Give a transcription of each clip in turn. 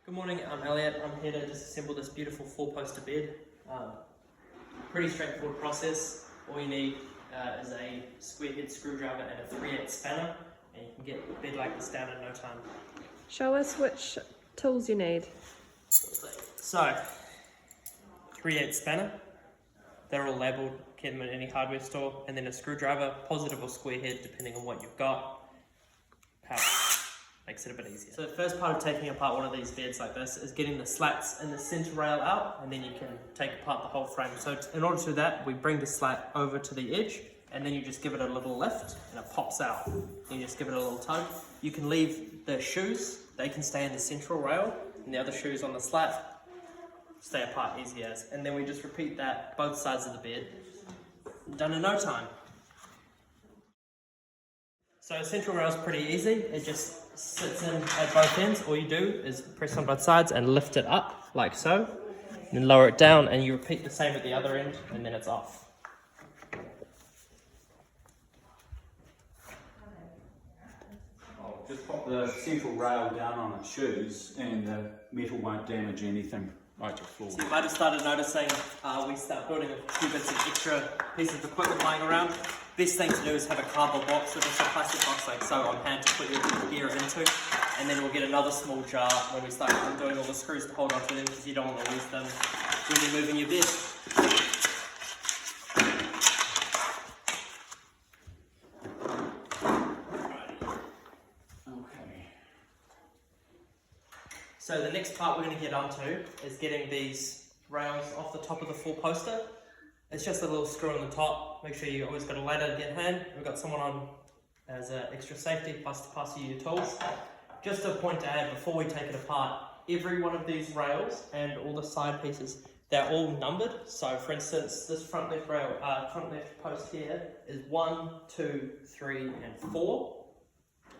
Good morning, I'm Elliot. I'm here to disassemble this beautiful four-poster bed. Pretty straightforward process. All you need is a square head screwdriver and a 3/8 spanner, and you can get a bed like this down in no time. Show us which tools you need. So, 3/8 spanner. They're all labelled, get them in any hardware store, and then a screwdriver, positive or square head, depending on what you've got. Power. Makes it a bit easier. So the first part of taking apart one of these beds like this is getting the slats in the center rail out, and then you can take apart the whole frame. So in order to do that, we bring the slat over to the edge, and then you just give it a little lift and it pops out. You just give it a little tug. You can leave the shoes, they can stay in the central rail, and the other shoes on the slat stay apart easy as. And then we just repeat that both sides of the bed. Done in no time. So central rail is pretty easy. It just sits in at both ends. All you do is press on both sides and lift it up like so, and then lower it down, and you repeat the same at the other end, and then it's off. I'll just pop the central rail down on its shoes and the metal won't damage anything like the floor. So you might have started noticing we start building a few bits of extra pieces of equipment lying around. Best thing to do is have a cardboard box or just a plastic box like so on hand to put your gear into, and then we'll get another small jar when we start undoing all the screws to hold onto them, because you don't want to lose them when you're moving your bed. Okay. So the next part we're going to get onto is getting these rails off the top of the four-poster. It's just a little screw on the top. Make sure you always got a ladder in hand. We've got someone on as an extra safety, plus to pass you your tools. Just a point to add before we take it apart, every one of these rails and all the side pieces, they're all numbered. So for instance, this front left rail, front left post here is 1, 2, 3, and 4.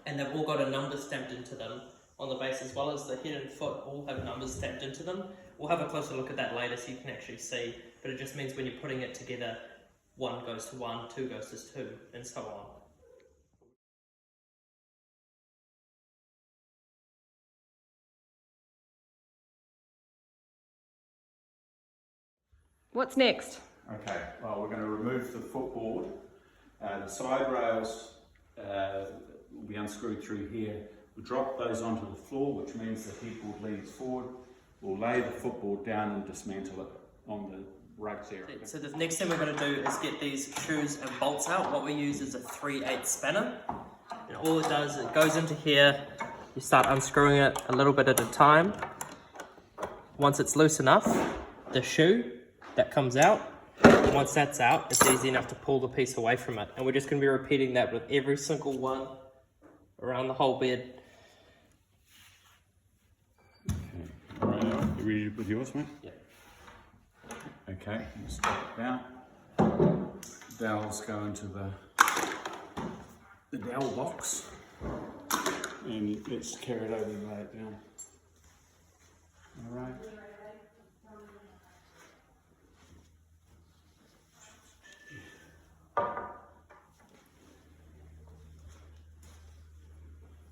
And they've all got a number stamped into them on the base, as well as the head and foot all have numbers stamped into them. We'll have a closer look at that later so you can actually see, but it just means when you're putting it together, 1 goes to 1, 2 goes to 2, and so on. What's next? Okay, well, we're going to remove the footboard. The side rails will be unscrewed through here. We'll drop those onto the floor, which means the headboard leans forward. We'll lay the footboard down and dismantle it on the rugs area. So the next thing we're going to do is get these shoes and bolts out. What we use is a 3/8 spanner. And all it does is it goes into here, you start unscrewing it a little bit at a time. Once it's loose enough, the shoe that comes out, and once that's out, it's easy enough to pull the piece away from it. And we're just going to be repeating that with every single one around the whole bed. Right, you ready with yours, mate? Yeah. Okay, let's take it down. Dowels go into the dowel box, and let's carry it over and lay it down. All right.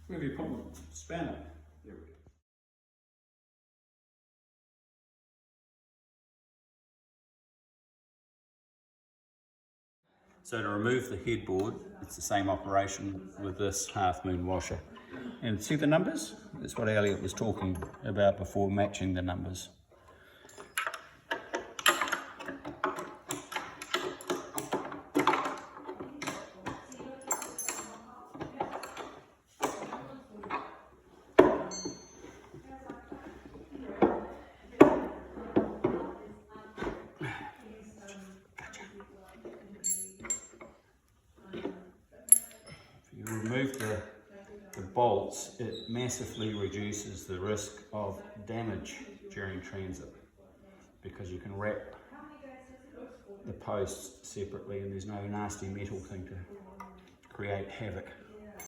Where have you put the spanner? There we go. So to remove the headboard, it's the same operation with this half moon washer. And see the numbers? That's what Elliot was talking about before, matching the numbers. Remove the bolts, it massively reduces the risk of damage during transit, because you can wrap the posts separately and there's no nasty metal thing to create havoc.